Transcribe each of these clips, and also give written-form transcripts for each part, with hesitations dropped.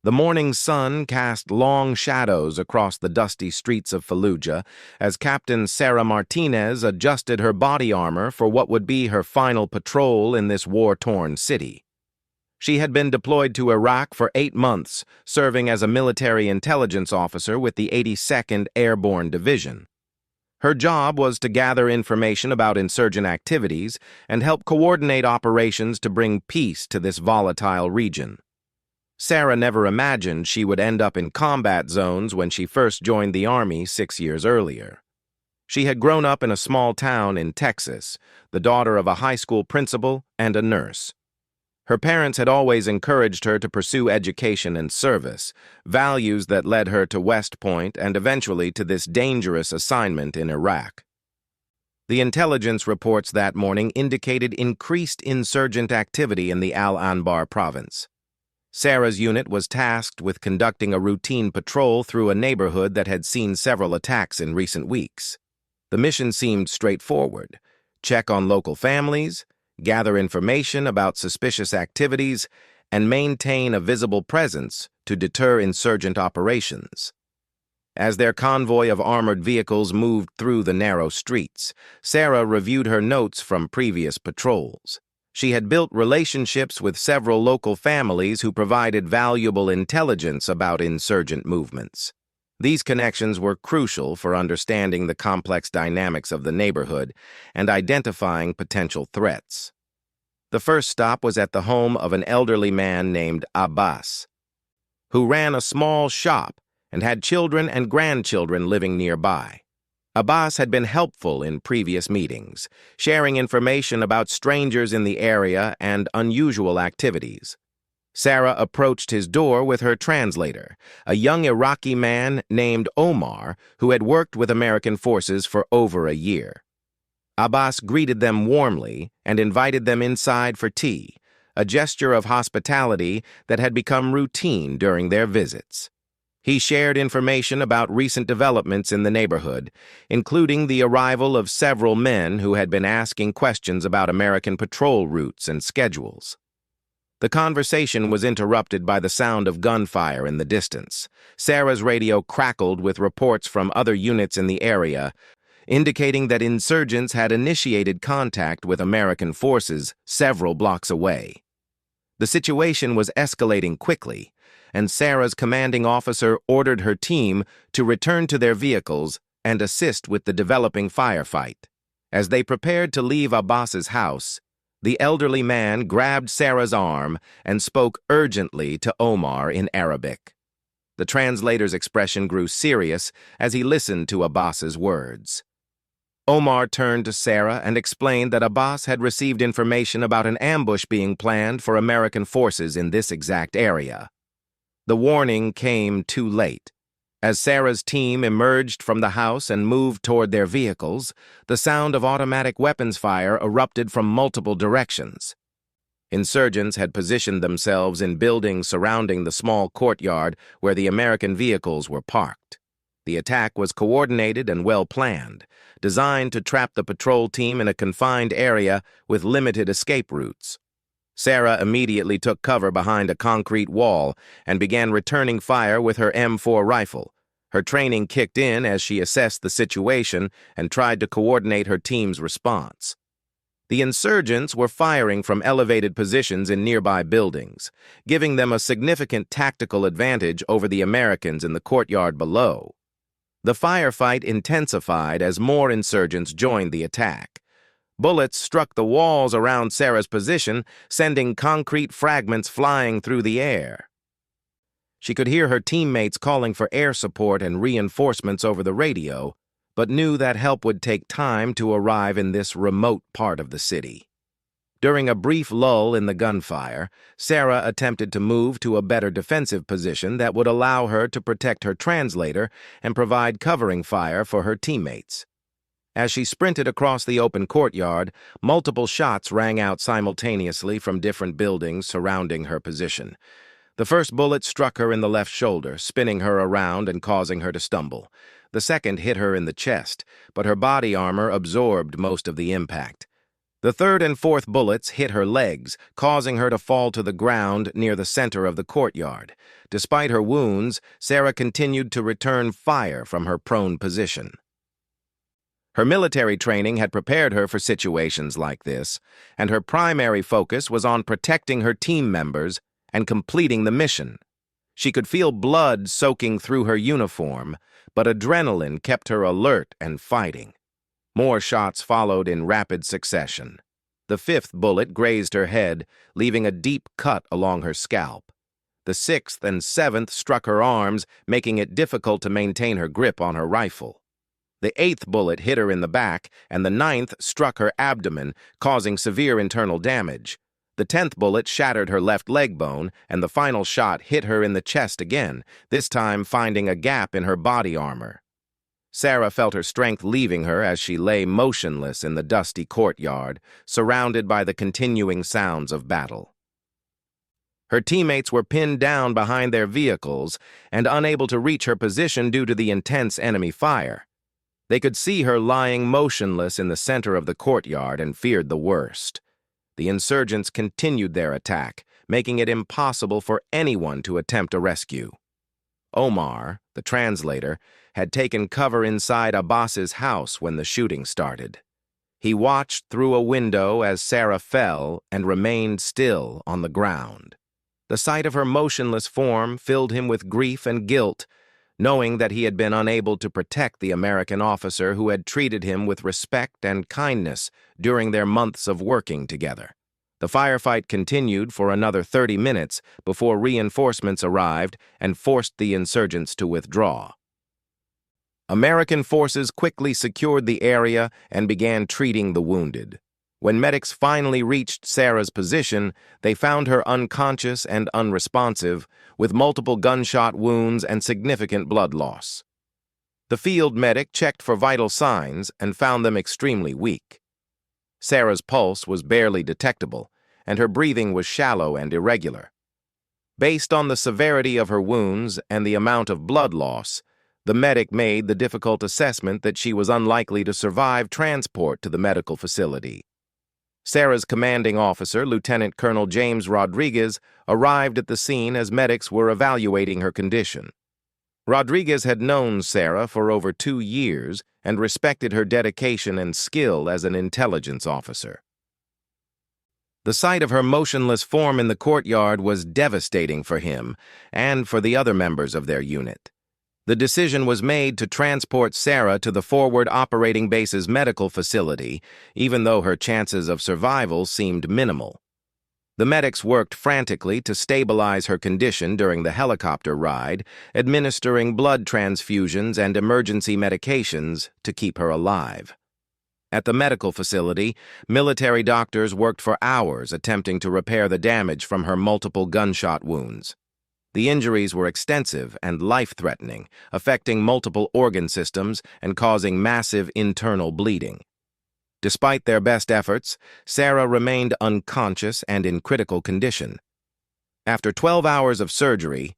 The morning sun cast long shadows across the dusty streets of Fallujah as Captain Sarah Martinez adjusted her body armor for what would be her final patrol in this war-torn city. She had been deployed to Iraq for 8 months, serving as a military intelligence officer with the 82nd Airborne Division. Her job was to gather information about insurgent activities and help coordinate operations to bring peace to this volatile region. Sarah never imagined she would end up in combat zones when she first joined the Army 6 years earlier. She had grown up in a small town in Texas, the daughter of a high school principal and a nurse. Her parents had always encouraged her to pursue education and service, values that led her to West Point and eventually to this dangerous assignment in Iraq. The intelligence reports that morning indicated increased insurgent activity in the Al-Anbar province. Sarah's unit was tasked with conducting a routine patrol through a neighborhood that had seen several attacks in recent weeks. The mission seemed straightforward: check on local families, gather information about suspicious activities, and maintain a visible presence to deter insurgent operations. As their convoy of armored vehicles moved through the narrow streets, Sarah reviewed her notes from previous patrols. She had built relationships with several local families who provided valuable intelligence about insurgent movements. These connections were crucial for understanding the complex dynamics of the neighborhood and identifying potential threats. The first stop was at the home of an elderly man named Abbas, who ran a small shop and had children and grandchildren living nearby. Abbas had been helpful in previous meetings, sharing information about strangers in the area and unusual activities. Sarah approached his door with her translator, a young Iraqi man named Omar who had worked with American forces for over a year. Abbas greeted them warmly and invited them inside for tea, a gesture of hospitality that had become routine during their visits. He shared information about recent developments in the neighborhood, including the arrival of several men who had been asking questions about American patrol routes and schedules. The conversation was interrupted by the sound of gunfire in the distance. Sarah's radio crackled with reports from other units in the area, indicating that insurgents had initiated contact with American forces several blocks away. The situation was escalating quickly, and Sarah's commanding officer ordered her team to return to their vehicles and assist with the developing firefight. As they prepared to leave Abbas's house, the elderly man grabbed Sarah's arm and spoke urgently to Omar in Arabic. The translator's expression grew serious as he listened to Abbas's words. Omar turned to Sarah and explained that Abbas had received information about an ambush being planned for American forces in this exact area. The warning came too late. As Sarah's team emerged from the house and moved toward their vehicles, the sound of automatic weapons fire erupted from multiple directions. Insurgents had positioned themselves in buildings surrounding the small courtyard where the American vehicles were parked. The attack was coordinated and well-planned, designed to trap the patrol team in a confined area with limited escape routes. Sarah immediately took cover behind a concrete wall and began returning fire with her M4 rifle. Her training kicked in as she assessed the situation and tried to coordinate her team's response. The insurgents were firing from elevated positions in nearby buildings, giving them a significant tactical advantage over the Americans in the courtyard below. The firefight intensified as more insurgents joined the attack. Bullets struck the walls around Sarah's position, sending concrete fragments flying through the air. She could hear her teammates calling for air support and reinforcements over the radio, but knew that help would take time to arrive in this remote part of the city. During a brief lull in the gunfire, Sarah attempted to move to a better defensive position that would allow her to protect her translator and provide covering fire for her teammates. As she sprinted across the open courtyard, multiple shots rang out simultaneously from different buildings surrounding her position. The first bullet struck her in the left shoulder, spinning her around and causing her to stumble. The second hit her in the chest, but her body armor absorbed most of the impact. The third and fourth bullets hit her legs, causing her to fall to the ground near the center of the courtyard. Despite her wounds, Sarah continued to return fire from her prone position. Her military training had prepared her for situations like this, and her primary focus was on protecting her team members and completing the mission. She could feel blood soaking through her uniform, but adrenaline kept her alert and fighting. More shots followed in rapid succession. The fifth bullet grazed her head, leaving a deep cut along her scalp. The sixth and seventh struck her arms, making it difficult to maintain her grip on her rifle. The eighth bullet hit her in the back, and the ninth struck her abdomen, causing severe internal damage. The 10th bullet shattered her left leg bone, and the final shot hit her in the chest again, this time finding a gap in her body armor. Sarah felt her strength leaving her as she lay motionless in the dusty courtyard, surrounded by the continuing sounds of battle. Her teammates were pinned down behind their vehicles and unable to reach her position due to the intense enemy fire. They could see her lying motionless in the center of the courtyard and feared the worst. The insurgents continued their attack, making it impossible for anyone to attempt a rescue. Omar, the translator, had taken cover inside Abbas's house when the shooting started. He watched through a window as Sarah fell and remained still on the ground. The sight of her motionless form filled him with grief and guilt, knowing that he had been unable to protect the American officer who had treated him with respect and kindness during their months of working together. The firefight continued for another 30 minutes before reinforcements arrived and forced the insurgents to withdraw. American forces quickly secured the area and began treating the wounded. When medics finally reached Sarah's position, they found her unconscious and unresponsive, with multiple gunshot wounds and significant blood loss. The field medic checked for vital signs and found them extremely weak. Sarah's pulse was barely detectable, and her breathing was shallow and irregular. Based on the severity of her wounds and the amount of blood loss, the medic made the difficult assessment that she was unlikely to survive transport to the medical facility. Sarah's commanding officer, Lieutenant Colonel James Rodriguez, arrived at the scene as medics were evaluating her condition. Rodriguez had known Sarah for over 2 years and respected her dedication and skill as an intelligence officer. The sight of her motionless form in the courtyard was devastating for him and for the other members of their unit. The decision was made to transport Sarah to the forward operating base's medical facility, even though her chances of survival seemed minimal. The medics worked frantically to stabilize her condition during the helicopter ride, administering blood transfusions and emergency medications to keep her alive. At the medical facility, military doctors worked for hours attempting to repair the damage from her multiple gunshot wounds. The injuries were extensive and life-threatening, affecting multiple organ systems and causing massive internal bleeding. Despite their best efforts, Sarah remained unconscious and in critical condition. After 12 hours of surgery,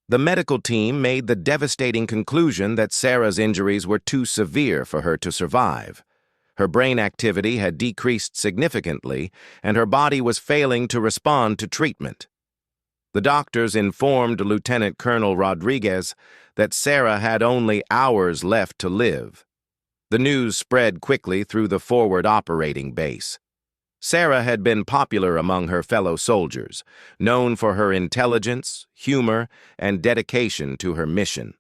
the medical team made the devastating conclusion that Sarah's injuries were too severe for her to survive. Her brain activity had decreased significantly, and her body was failing to respond to treatment. The doctors informed Lieutenant Colonel Rodriguez that Sarah had only hours left to live. The news spread quickly through the forward operating base. Sarah had been popular among her fellow soldiers, known for her intelligence, humor, and dedication to her mission.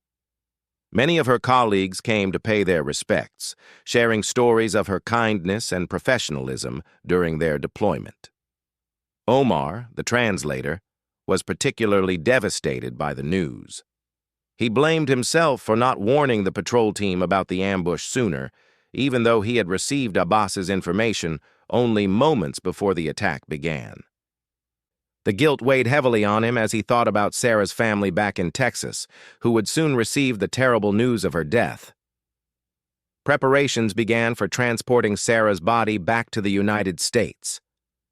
Many of her colleagues came to pay their respects, sharing stories of her kindness and professionalism during their deployment. Omar, the translator, was particularly devastated by the news. He blamed himself for not warning the patrol team about the ambush sooner, even though he had received Abbas's information only moments before the attack began. The guilt weighed heavily on him as he thought about Sarah's family back in Texas, who would soon receive the terrible news of her death. Preparations began for transporting Sarah's body back to the United States.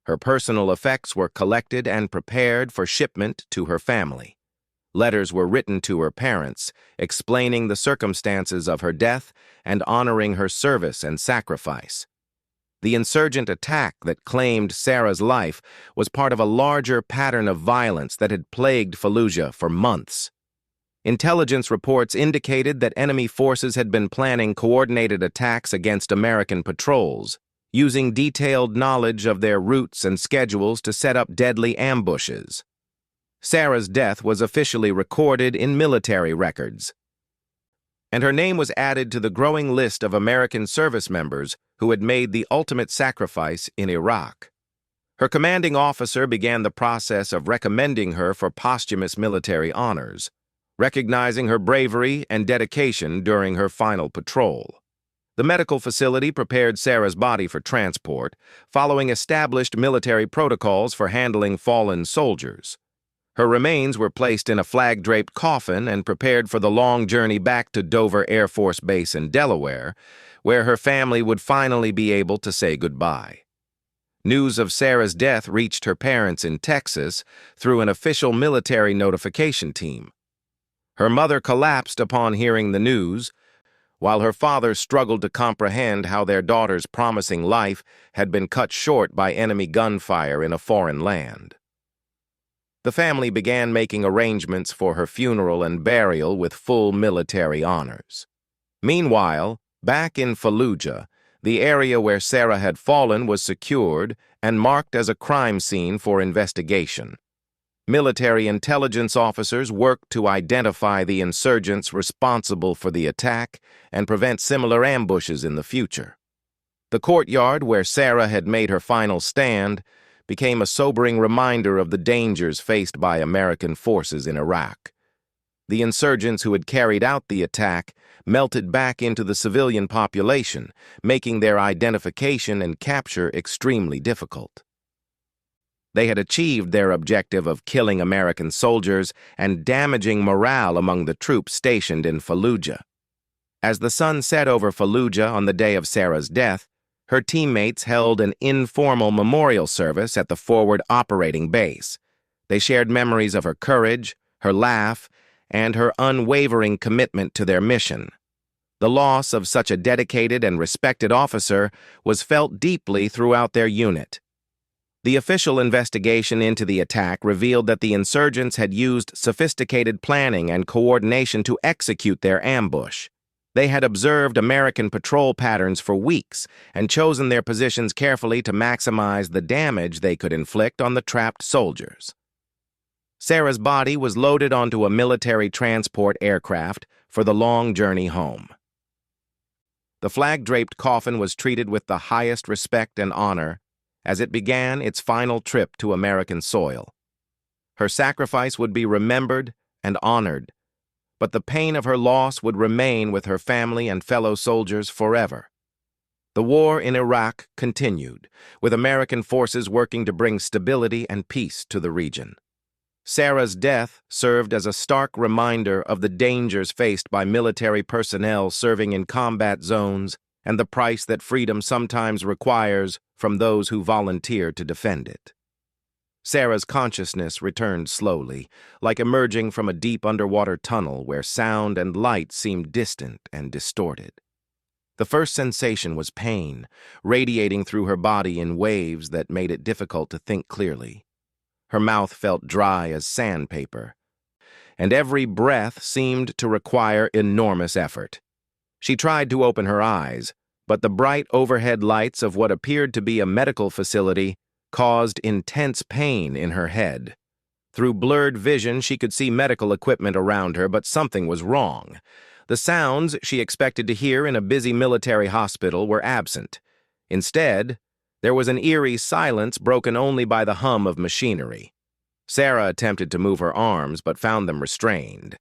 Her personal effects were collected and prepared for shipment to her family. Letters were written to her parents, explaining the circumstances of her death and honoring her service and sacrifice. The insurgent attack that claimed Sarah's life was part of a larger pattern of violence that had plagued Fallujah for months. Intelligence reports indicated that enemy forces had been planning coordinated attacks against American patrols, using detailed knowledge of their routes and schedules to set up deadly ambushes. Sarah's death was officially recorded in military records, and her name was added to the growing list of American service members who had made the ultimate sacrifice in Iraq. Her commanding officer began the process of recommending her for posthumous military honors, recognizing her bravery and dedication during her final patrol. The medical facility prepared Sarah's body for transport, following established military protocols for handling fallen soldiers. Her remains were placed in a flag-draped coffin and prepared for the long journey back to Dover Air Force Base in Delaware, where her family would finally be able to say goodbye. News of Sarah's death reached her parents in Texas through an official military notification team. Her mother collapsed upon hearing the news, while her father struggled to comprehend how their daughter's promising life had been cut short by enemy gunfire in a foreign land. The family began making arrangements for her funeral and burial with full military honors. Meanwhile, back in Fallujah, the area where Sarah had fallen was secured and marked as a crime scene for investigation. Military intelligence officers worked to identify the insurgents responsible for the attack and prevent similar ambushes in the future. The courtyard where Sarah had made her final stand became a sobering reminder of the dangers faced by American forces in Iraq. The insurgents who had carried out the attack melted back into the civilian population, making their identification and capture extremely difficult. They had achieved their objective of killing American soldiers and damaging morale among the troops stationed in Fallujah. As the sun set over Fallujah on the day of Sarah's death, her teammates held an informal memorial service at the forward operating base. They shared memories of her courage, her laugh, and her unwavering commitment to their mission. The loss of such a dedicated and respected officer was felt deeply throughout their unit. The official investigation into the attack revealed that the insurgents had used sophisticated planning and coordination to execute their ambush. They had observed American patrol patterns for weeks and chosen their positions carefully to maximize the damage they could inflict on the trapped soldiers. Sarah's body was loaded onto a military transport aircraft for the long journey home. The flag-draped coffin was treated with the highest respect and honor as it began its final trip to American soil. Her sacrifice would be remembered and honored, but the pain of her loss would remain with her family and fellow soldiers forever. The war in Iraq continued, with American forces working to bring stability and peace to the region. Sarah's death served as a stark reminder of the dangers faced by military personnel serving in combat zones and the price that freedom sometimes requires from those who volunteer to defend it. Sarah's consciousness returned slowly, like emerging from a deep underwater tunnel where sound and light seemed distant and distorted. The first sensation was pain, radiating through her body in waves that made it difficult to think clearly. Her mouth felt dry as sandpaper, and every breath seemed to require enormous effort. She tried to open her eyes, but the bright overhead lights of what appeared to be a medical facility caused intense pain in her head. Through blurred vision, she could see medical equipment around her, but something was wrong. The sounds she expected to hear in a busy military hospital were absent. Instead, there was an eerie silence broken only by the hum of machinery. Sarah attempted to move her arms, but found them restrained.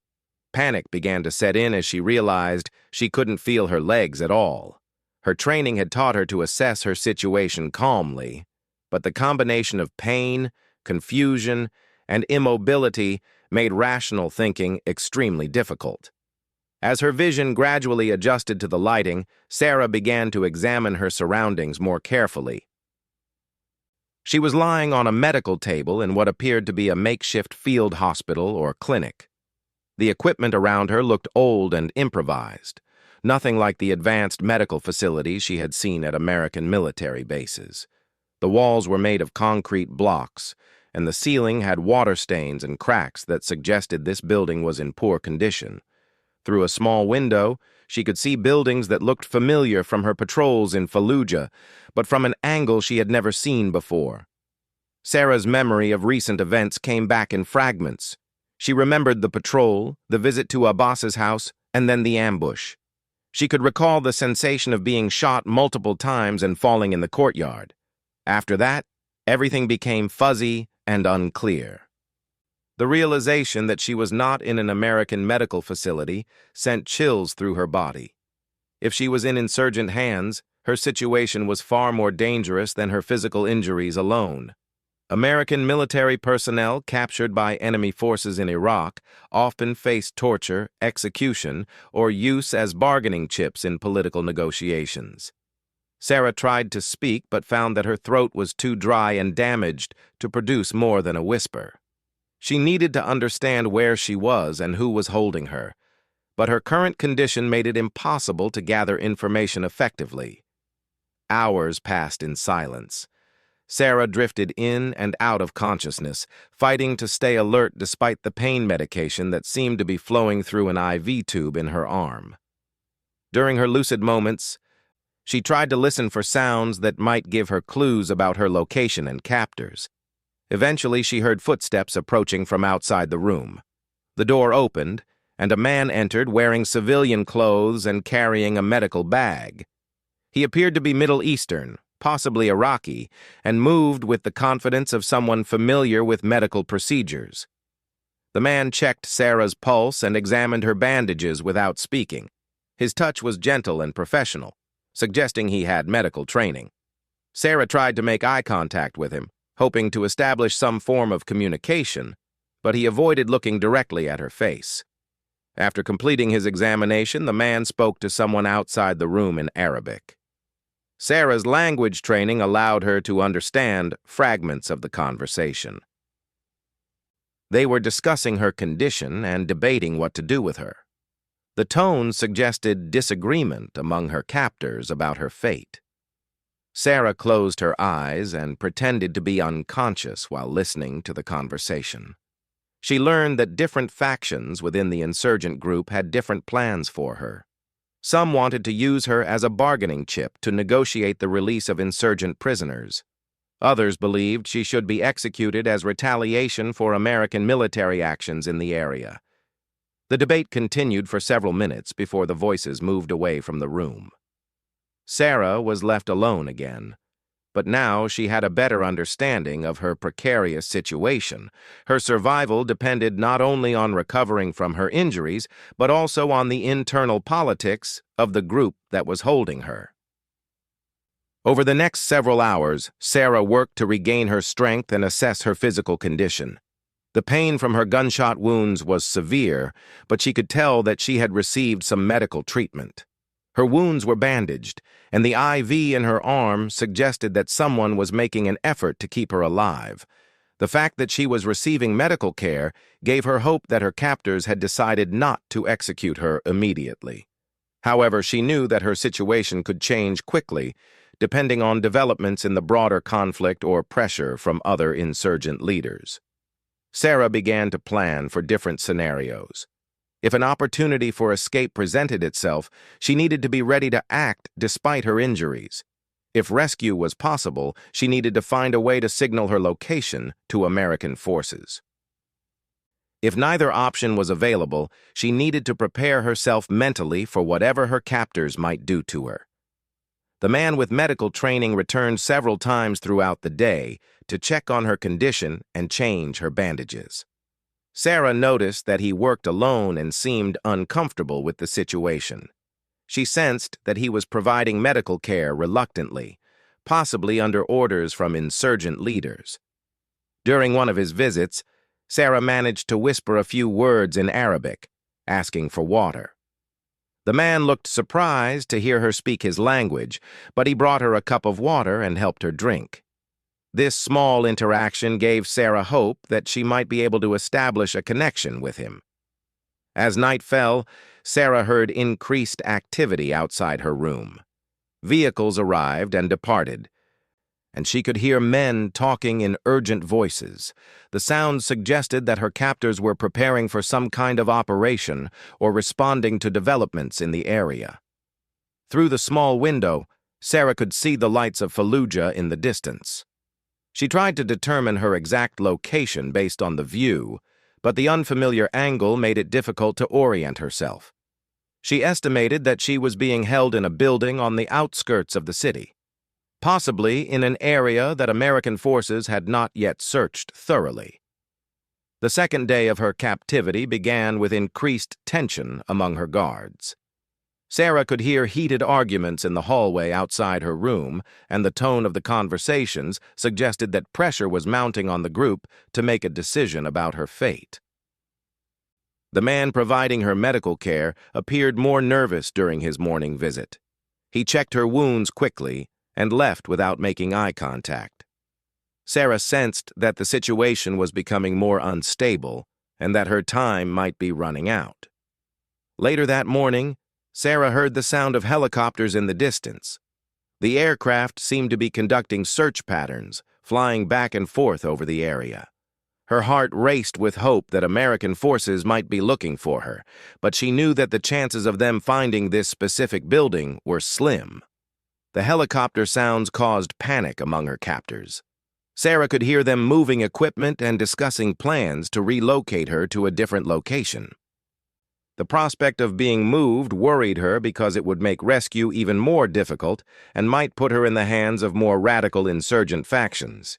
Panic began to set in as she realized she couldn't feel her legs at all. Her training had taught her to assess her situation calmly, but the combination of pain, confusion, and immobility made rational thinking extremely difficult. As her vision gradually adjusted to the lighting, Sarah began to examine her surroundings more carefully. She was lying on a medical table in what appeared to be a makeshift field hospital or clinic. The equipment around her looked old and improvised. nothing like the advanced medical facilities she had seen at American military bases. The walls were made of concrete blocks, and the ceiling had water stains and cracks that suggested this building was in poor condition. Through a small window, she could see buildings that looked familiar from her patrols in Fallujah, but from an angle she had never seen before. Sarah's memory of recent events came back in fragments. She remembered the patrol, the visit to Abbas's house, and then the ambush. She could recall the sensation of being shot multiple times and falling in the courtyard. After that, everything became fuzzy and unclear. The realization that she was not in an American medical facility sent chills through her body. If she was in insurgent hands, her situation was far more dangerous than her physical injuries alone. American military personnel captured by enemy forces in Iraq often faced torture, execution, or use as bargaining chips in political negotiations. Sarah tried to speak but found that her throat was too dry and damaged to produce more than a whisper. She needed to understand where she was and who was holding her, but her current condition made it impossible to gather information effectively. Hours passed in silence. Sarah drifted in and out of consciousness, fighting to stay alert despite the pain medication that seemed to be flowing through an IV tube in her arm. During her lucid moments, she tried to listen for sounds that might give her clues about her location and captors. Eventually, she heard footsteps approaching from outside the room. The door opened, and a man entered wearing civilian clothes and carrying a medical bag. He appeared to be Middle Eastern, possibly Iraqi, and moved with the confidence of someone familiar with medical procedures. The man checked Sarah's pulse and examined her bandages without speaking. His touch was gentle and professional, suggesting he had medical training. Sarah tried to make eye contact with him, hoping to establish some form of communication, but he avoided looking directly at her face. After completing his examination, the man spoke to someone outside the room in Arabic. Sarah's language training allowed her to understand fragments of the conversation. They were discussing her condition and debating what to do with her. The tone suggested disagreement among her captors about her fate. Sarah closed her eyes and pretended to be unconscious while listening to the conversation. She learned that different factions within the insurgent group had different plans for her. Some wanted to use her as a bargaining chip to negotiate the release of insurgent prisoners. Others believed she should be executed as retaliation for American military actions in the area. The debate continued for several minutes before the voices moved away from the room. Sarah was left alone again, but now she had a better understanding of her precarious situation. Her survival depended not only on recovering from her injuries, but also on the internal politics of the group that was holding her. Over the next several hours, Sarah worked to regain her strength and assess her physical condition. The pain from her gunshot wounds was severe, but she could tell that she had received some medical treatment. Her wounds were bandaged, and the IV in her arm suggested that someone was making an effort to keep her alive. The fact that she was receiving medical care gave her hope that her captors had decided not to execute her immediately. However, she knew that her situation could change quickly, depending on developments in the broader conflict or pressure from other insurgent leaders. Sarah began to plan for different scenarios. If an opportunity for escape presented itself, she needed to be ready to act despite her injuries. If rescue was possible, she needed to find a way to signal her location to American forces. If neither option was available, she needed to prepare herself mentally for whatever her captors might do to her. The man with medical training returned several times throughout the day to check on her condition and change her bandages. Sarah noticed that he worked alone and seemed uncomfortable with the situation. She sensed that he was providing medical care reluctantly, possibly under orders from insurgent leaders. During one of his visits, Sarah managed to whisper a few words in Arabic, asking for water. The man looked surprised to hear her speak his language, but he brought her a cup of water and helped her drink. This small interaction gave Sarah hope that she might be able to establish a connection with him. As night fell, Sarah heard increased activity outside her room. Vehicles arrived and departed, and she could hear men talking in urgent voices. The sounds suggested that her captors were preparing for some kind of operation or responding to developments in the area. Through the small window, Sarah could see the lights of Fallujah in the distance. She tried to determine her exact location based on the view, but the unfamiliar angle made it difficult to orient herself. She estimated that she was being held in a building on the outskirts of the city, possibly in an area that American forces had not yet searched thoroughly. The second day of her captivity began with increased tension among her guards. Sarah could hear heated arguments in the hallway outside her room, and the tone of the conversations suggested that pressure was mounting on the group to make a decision about her fate. The man providing her medical care appeared more nervous during his morning visit. He checked her wounds quickly and left without making eye contact. Sarah sensed that the situation was becoming more unstable and that her time might be running out. Later that morning, Sarah heard the sound of helicopters in the distance. The aircraft seemed to be conducting search patterns, flying back and forth over the area. Her heart raced with hope that American forces might be looking for her, but she knew that the chances of them finding this specific building were slim. The helicopter sounds caused panic among her captors. Sarah could hear them moving equipment and discussing plans to relocate her to a different location. The prospect of being moved worried her because it would make rescue even more difficult and might put her in the hands of more radical insurgent factions.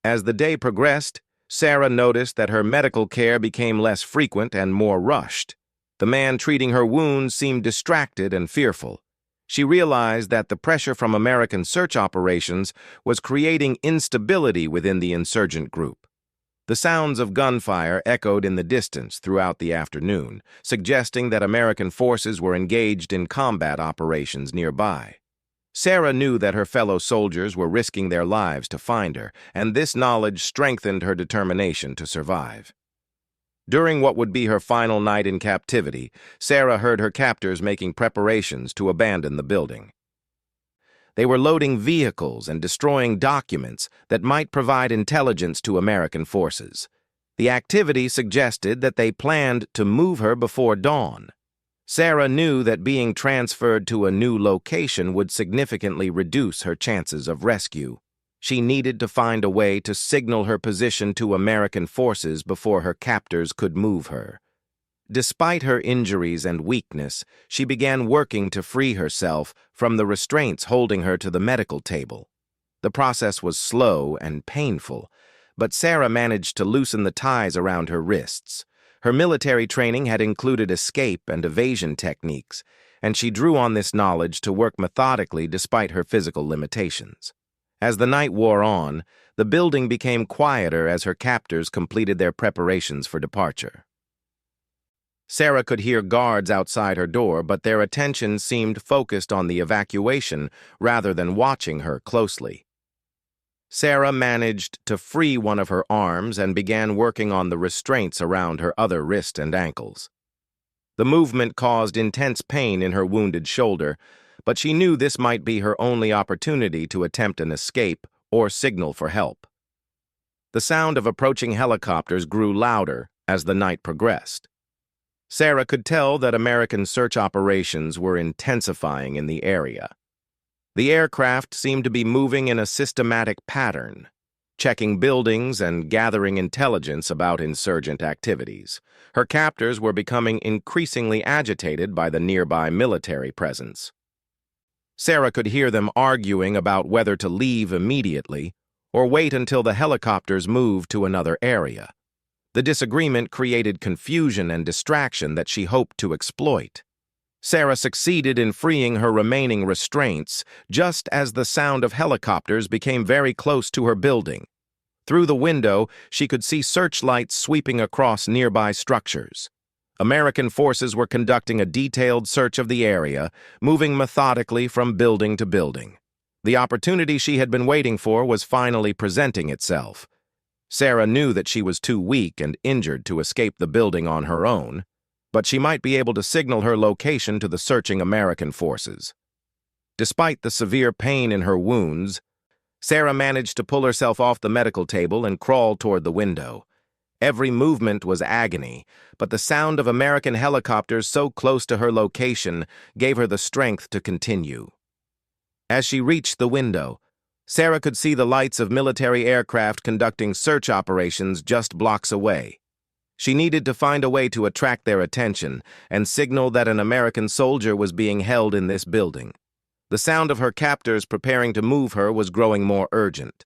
As the day progressed, Sarah noticed that her medical care became less frequent and more rushed. The man treating her wounds seemed distracted and fearful. She realized that the pressure from American search operations was creating instability within the insurgent group. The sounds of gunfire echoed in the distance throughout the afternoon, suggesting that American forces were engaged in combat operations nearby. Sarah knew that her fellow soldiers were risking their lives to find her, and this knowledge strengthened her determination to survive. During what would be her final night in captivity, Sarah heard her captors making preparations to abandon the building. They were loading vehicles and destroying documents that might provide intelligence to American forces. The activity suggested that they planned to move her before dawn. Sarah knew that being transferred to a new location would significantly reduce her chances of rescue. She needed to find a way to signal her position to American forces before her captors could move her. Despite her injuries and weakness, she began working to free herself from the restraints holding her to the medical table. The process was slow and painful, but Sarah managed to loosen the ties around her wrists. Her military training had included escape and evasion techniques, and she drew on this knowledge to work methodically despite her physical limitations. As the night wore on, the building became quieter as her captors completed their preparations for departure. Sarah could hear guards outside her door, but their attention seemed focused on the evacuation rather than watching her closely. Sarah managed to free one of her arms and began working on the restraints around her other wrist and ankles. The movement caused intense pain in her wounded shoulder, but she knew this might be her only opportunity to attempt an escape or signal for help. The sound of approaching helicopters grew louder as the night progressed. Sarah could tell that American search operations were intensifying in the area. The aircraft seemed to be moving in a systematic pattern, checking buildings and gathering intelligence about insurgent activities. Her captors were becoming increasingly agitated by the nearby military presence. Sarah could hear them arguing about whether to leave immediately or wait until the helicopters moved to another area. The disagreement created confusion and distraction that she hoped to exploit. Sarah succeeded in freeing her remaining restraints just as the sound of helicopters became very close to her building. Through the window, she could see searchlights sweeping across nearby structures. American forces were conducting a detailed search of the area, moving methodically from building to building. The opportunity she had been waiting for was finally presenting itself. Sarah knew that she was too weak and injured to escape the building on her own. but she might be able to signal her location to the searching American forces. Despite the severe pain in her wounds, Sarah managed to pull herself off the medical table and crawl toward the window. Every movement was agony, but the sound of American helicopters so close to her location gave her the strength to continue. As she reached the window, Sarah could see the lights of military aircraft conducting search operations just blocks away. She needed to find a way to attract their attention and signal that an American soldier was being held in this building. The sound of her captors preparing to move her was growing more urgent.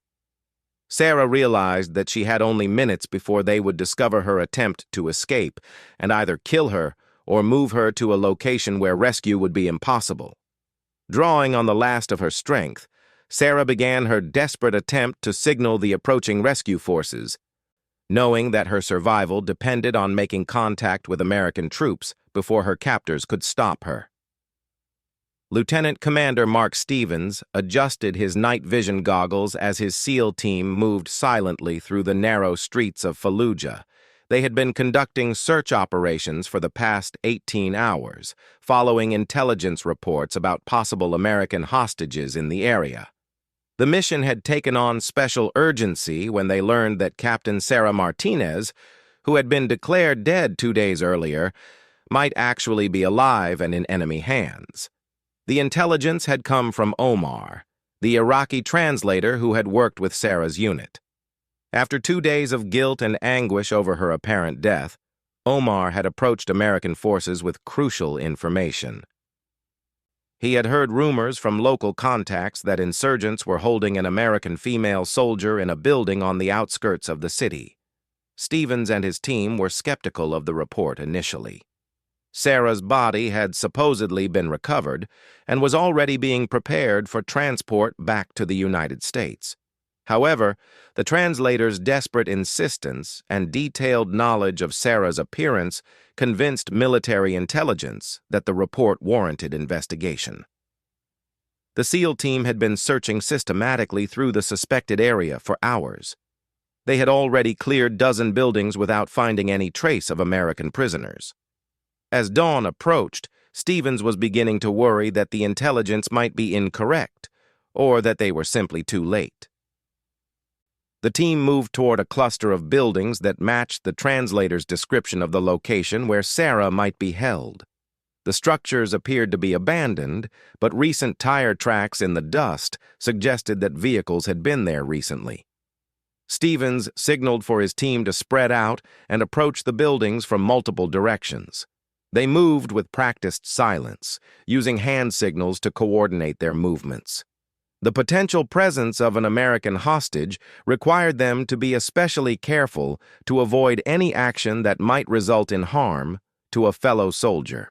Sarah realized that she had only minutes before they would discover her attempt to escape and either kill her or move her to a location where rescue would be impossible. Drawing on the last of her strength, Sarah began her desperate attempt to signal the approaching rescue forces, knowing that her survival depended on making contact with American troops before her captors could stop her. Lieutenant Commander Mark Stevens adjusted his night vision goggles as his SEAL team moved silently through the narrow streets of Fallujah. They had been conducting search operations for the past 18 hours, following intelligence reports about possible American hostages in the area. The mission had taken on special urgency when they learned that Captain Sarah Martinez, who had been declared dead 2 days earlier, might actually be alive and in enemy hands. The intelligence had come from Omar, the Iraqi translator who had worked with Sarah's unit. After 2 days of guilt and anguish over her apparent death, Omar had approached American forces with crucial information. He had heard rumors from local contacts that insurgents were holding an American female soldier in a building on the outskirts of the city. Stevens and his team were skeptical of the report initially. Sarah's body had supposedly been recovered and was already being prepared for transport back to the United States. However, the translator's desperate insistence and detailed knowledge of Sarah's appearance convinced military intelligence that the report warranted investigation. The SEAL team had been searching systematically through the suspected area for hours. They had already cleared dozen buildings without finding any trace of American prisoners. As dawn approached, Stevens was beginning to worry that the intelligence might be incorrect, or that they were simply too late. The team moved toward a cluster of buildings that matched the translator's description of the location where Sarah might be held. The structures appeared to be abandoned, but recent tire tracks in the dust suggested that vehicles had been there recently. Stevens signaled for his team to spread out and approach the buildings from multiple directions. They moved with practiced silence, using hand signals to coordinate their movements. The potential presence of an American hostage required them to be especially careful to avoid any action that might result in harm to a fellow soldier.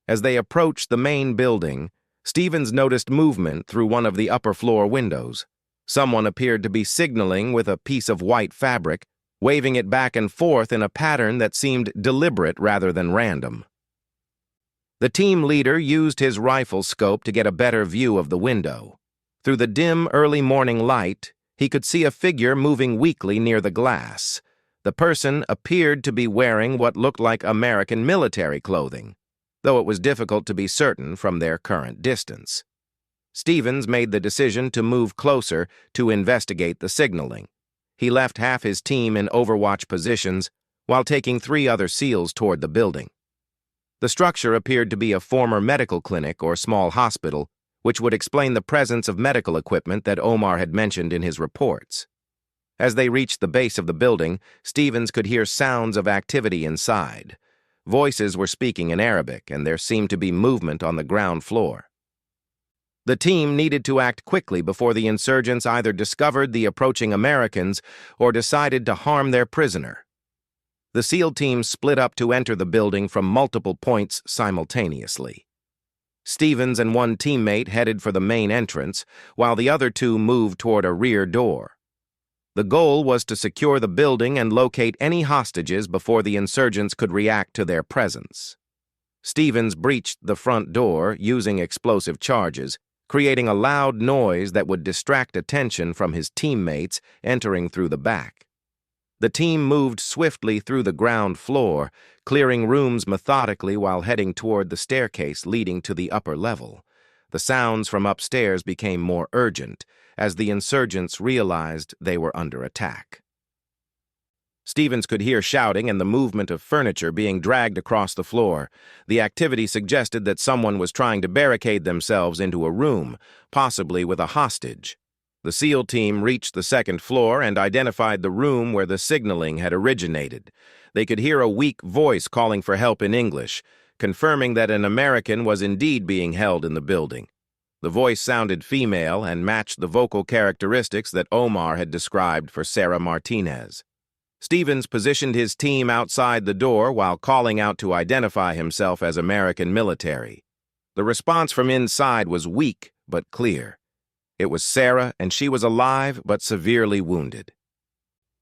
As they approached the main building, Stevens noticed movement through one of the upper-floor windows. Someone appeared to be signaling with a piece of white fabric, waving it back and forth in a pattern that seemed deliberate rather than random. The team leader used his rifle scope to get a better view of the window. Through the dim early morning light, he could see a figure moving weakly near the glass. The person appeared to be wearing what looked like American military clothing, though it was difficult to be certain from their current distance. Stevens made the decision to move closer to investigate the signaling. He left half his team in overwatch positions while taking 3 other SEALs toward the building. The structure appeared to be a former medical clinic or small hospital, which would explain the presence of medical equipment that Omar had mentioned in his reports. As they reached the base of the building, Stevens could hear sounds of activity inside. Voices were speaking in Arabic, and there seemed to be movement on the ground floor. The team needed to act quickly before the insurgents either discovered the approaching Americans or decided to harm their prisoner. The SEAL team split up to enter the building from multiple points simultaneously. Stevens and one teammate headed for the main entrance, while the other 2 moved toward a rear door. The goal was to secure the building and locate any hostages before the insurgents could react to their presence. Stevens breached the front door using explosive charges, creating a loud noise that would distract attention from his teammates entering through the back. The team moved swiftly through the ground floor, clearing rooms methodically while heading toward the staircase leading to the upper level. The sounds from upstairs became more urgent as the insurgents realized they were under attack. Stevens could hear shouting and the movement of furniture being dragged across the floor. The activity suggested that someone was trying to barricade themselves into a room, possibly with a hostage. The SEAL team reached the second floor and identified the room where the signaling had originated. They could hear a weak voice calling for help in English, confirming that an American was indeed being held in the building. The voice sounded female and matched the vocal characteristics that Omar had described for Sarah Martinez. Stevens positioned his team outside the door while calling out to identify himself as American military. The response from inside was weak but clear. It was Sarah, and she was alive but severely wounded.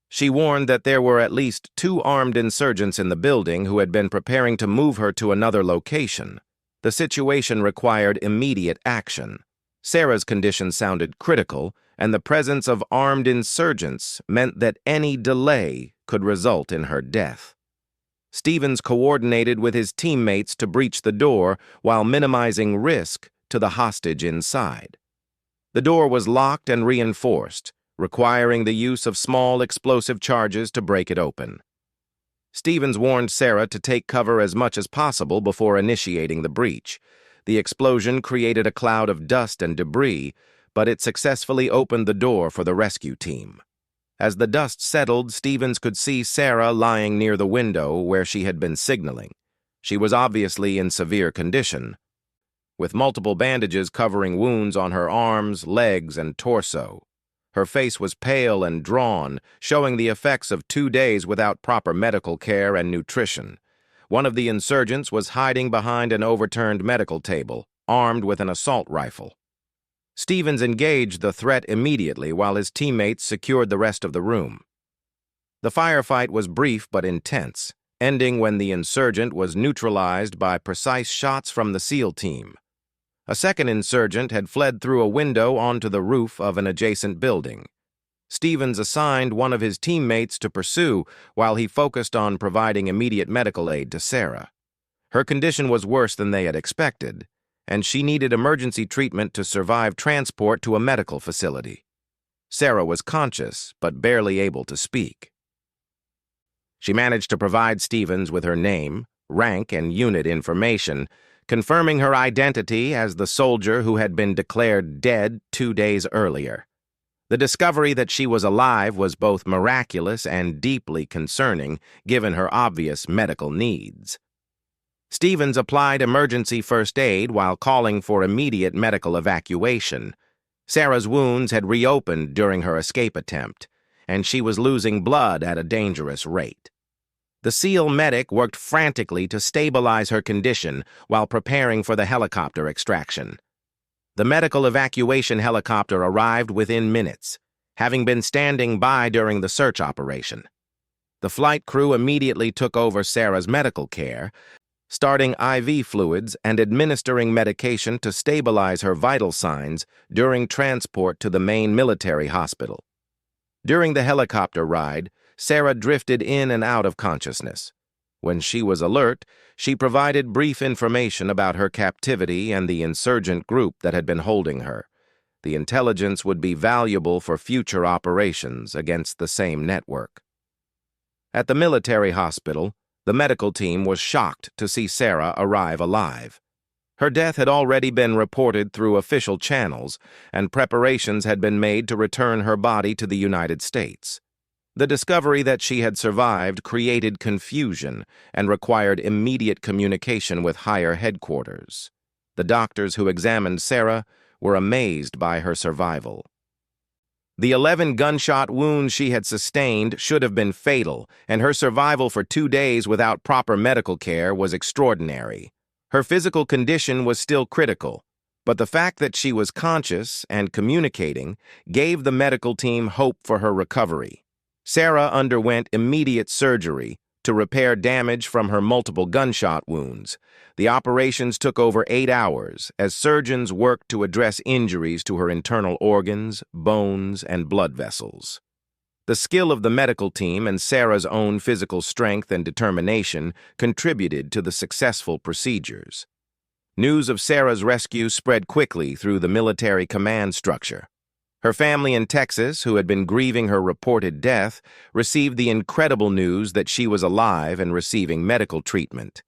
She warned that there were at least 2 armed insurgents in the building who had been preparing to move her to another location. The situation required immediate action. Sarah's condition sounded critical, and the presence of armed insurgents meant that any delay could result in her death. Stevens coordinated with his teammates to breach the door while minimizing risk to the hostage inside. The door was locked and reinforced, requiring the use of small explosive charges to break it open. Stevens warned Sarah to take cover as much as possible before initiating the breach. The explosion created a cloud of dust and debris, but it successfully opened the door for the rescue team. As the dust settled, Stevens could see Sarah lying near the window where she had been signaling. She was obviously in severe condition, with multiple bandages covering wounds on her arms, legs, and torso. Her face was pale and drawn, showing the effects of 2 days without proper medical care and nutrition. One of the insurgents was hiding behind an overturned medical table, armed with an assault rifle. Stevens engaged the threat immediately while his teammates secured the rest of the room. The firefight was brief but intense, ending when the insurgent was neutralized by precise shots from the SEAL team. A second insurgent had fled through a window onto the roof of an adjacent building. Stevens assigned one of his teammates to pursue while he focused on providing immediate medical aid to Sarah. Her condition was worse than they had expected, and she needed emergency treatment to survive transport to a medical facility. Sarah was conscious, but barely able to speak. She managed to provide Stevens with her name, rank, and unit information, confirming her identity as the soldier who had been declared dead 2 days earlier. The discovery that she was alive was both miraculous and deeply concerning, given her obvious medical needs. Stevens applied emergency first aid while calling for immediate medical evacuation. Sarah's wounds had reopened during her escape attempt, and she was losing blood at a dangerous rate. The SEAL medic worked frantically to stabilize her condition while preparing for the helicopter extraction. The medical evacuation helicopter arrived within minutes, having been standing by during the search operation. The flight crew immediately took over Sarah's medical care, starting IV fluids and administering medication to stabilize her vital signs during transport to the main military hospital. During the helicopter ride, Sarah drifted in and out of consciousness. When she was alert, she provided brief information about her captivity and the insurgent group that had been holding her. The intelligence would be valuable for future operations against the same network. At the military hospital, the medical team was shocked to see Sarah arrive alive. Her death had already been reported through official channels, and preparations had been made to return her body to the United States. The discovery that she had survived created confusion and required immediate communication with higher headquarters. The doctors who examined Sarah were amazed by her survival. The 11 gunshot wounds she had sustained should have been fatal, and her survival for 2 days without proper medical care was extraordinary. Her physical condition was still critical, but the fact that she was conscious and communicating gave the medical team hope for her recovery. Sarah underwent immediate surgery to repair damage from her multiple gunshot wounds. The operations took over 8 hours as surgeons worked to address injuries to her internal organs, bones, and blood vessels. The skill of the medical team and Sarah's own physical strength and determination contributed to the successful procedures. News of Sarah's rescue spread quickly through the military command structure. Her family in Texas, who had been grieving her reported death, received the incredible news that she was alive and receiving medical treatment.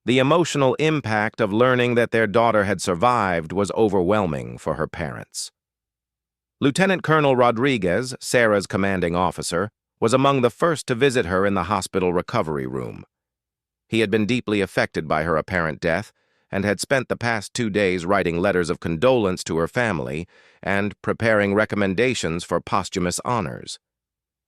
The emotional impact of learning that their daughter had survived was overwhelming for her parents. Lieutenant Colonel Rodriguez, Sarah's commanding officer, was among the first to visit her in the hospital recovery room. He had been deeply affected by her apparent death and had spent the past 2 days writing letters of condolence to her family and preparing recommendations for posthumous honors.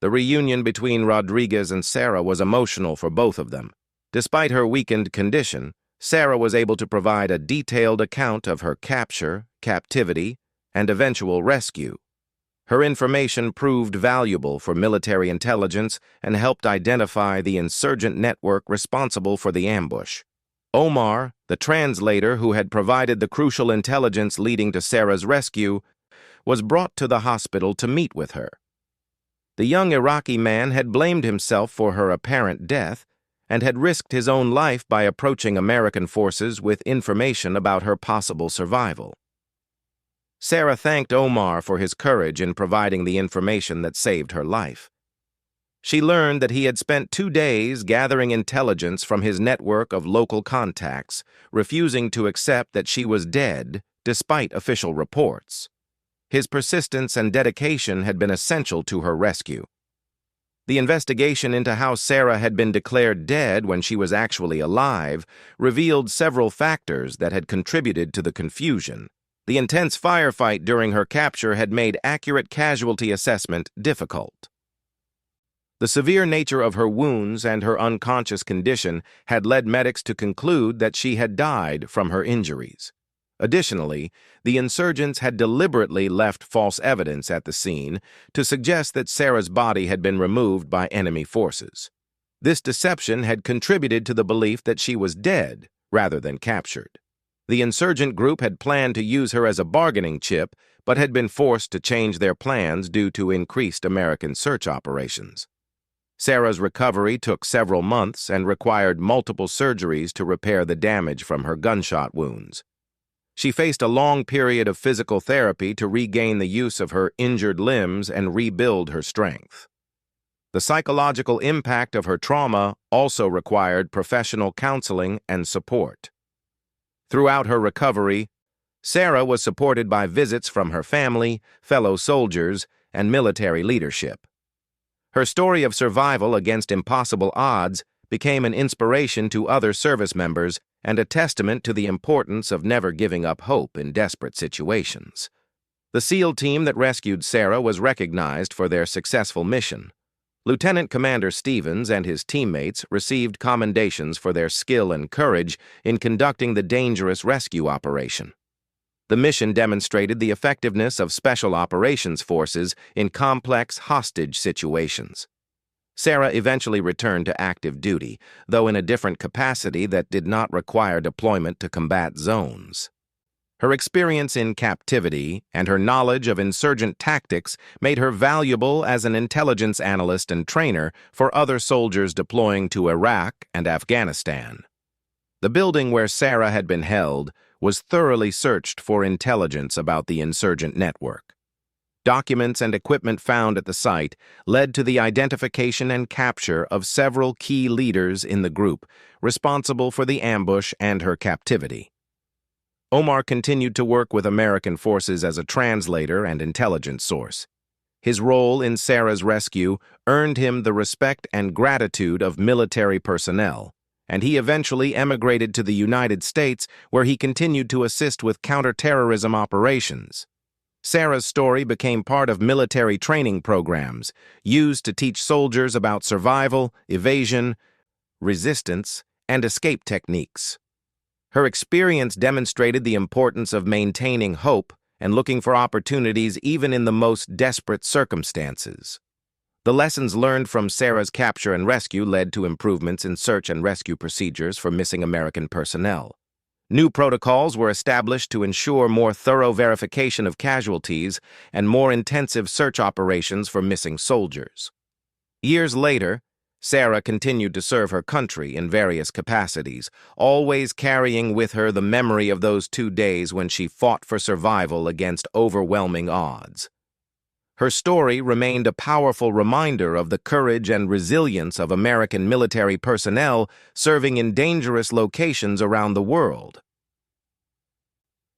The reunion between Rodriguez and Sarah was emotional for both of them. Despite her weakened condition, Sarah was able to provide a detailed account of her capture, captivity, and eventual rescue. Her information proved valuable for military intelligence and helped identify the insurgent network responsible for the ambush. Omar, the translator who had provided the crucial intelligence leading to Sarah's rescue, was brought to the hospital to meet with her. The young Iraqi man had blamed himself for her apparent death and had risked his own life by approaching American forces with information about her possible survival. Sarah thanked Omar for his courage in providing the information that saved her life. She learned that he had spent 2 days gathering intelligence from his network of local contacts, refusing to accept that she was dead despite official reports. His persistence and dedication had been essential to her rescue. The investigation into how Sarah had been declared dead when she was actually alive revealed several factors that had contributed to the confusion. The intense firefight during her capture had made accurate casualty assessment difficult. The severe nature of her wounds and her unconscious condition had led medics to conclude that she had died from her injuries. Additionally, the insurgents had deliberately left false evidence at the scene to suggest that Sarah's body had been removed by enemy forces. This deception had contributed to the belief that she was dead rather than captured. The insurgent group had planned to use her as a bargaining chip, but had been forced to change their plans due to increased American search operations. Sarah's recovery took several months and required multiple surgeries to repair the damage from her gunshot wounds. She faced a long period of physical therapy to regain the use of her injured limbs and rebuild her strength. The psychological impact of her trauma also required professional counseling and support. Throughout her recovery, Sarah was supported by visits from her family, fellow soldiers, and military leadership. Her story of survival against impossible odds became an inspiration to other service members and a testament to the importance of never giving up hope in desperate situations. The SEAL team that rescued Sarah was recognized for their successful mission. Lieutenant Commander Stevens and his teammates received commendations for their skill and courage in conducting the dangerous rescue operation. The mission demonstrated the effectiveness of special operations forces in complex hostage situations. Sarah eventually returned to active duty, though in a different capacity that did not require deployment to combat zones. Her experience in captivity and her knowledge of insurgent tactics made her valuable as an intelligence analyst and trainer for other soldiers deploying to Iraq and Afghanistan. The building where Sarah had been held was thoroughly searched for intelligence about the insurgent network. Documents and equipment found at the site led to the identification and capture of several key leaders in the group responsible for the ambush and her captivity. Omar continued to work with American forces as a translator and intelligence source. His role in Sarah's rescue earned him the respect and gratitude of military personnel, and he eventually emigrated to the United States, where he continued to assist with counterterrorism operations. Sarah's story became part of military training programs used to teach soldiers about survival, evasion, resistance, and escape techniques. Her experience demonstrated the importance of maintaining hope and looking for opportunities even in the most desperate circumstances. The lessons learned from Sarah's capture and rescue led to improvements in search and rescue procedures for missing American personnel. New protocols were established to ensure more thorough verification of casualties and more intensive search operations for missing soldiers. Years later, Sarah continued to serve her country in various capacities, always carrying with her the memory of those 2 days when she fought for survival against overwhelming odds. Her story remained a powerful reminder of the courage and resilience of American military personnel serving in dangerous locations around the world.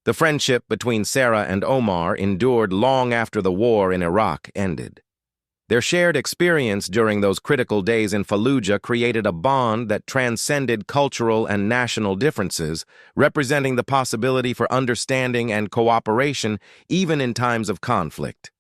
The friendship between Sarah and Omar endured long after the war in Iraq ended. Their shared experience during those critical days in Fallujah created a bond that transcended cultural and national differences, representing the possibility for understanding and cooperation even in times of conflict.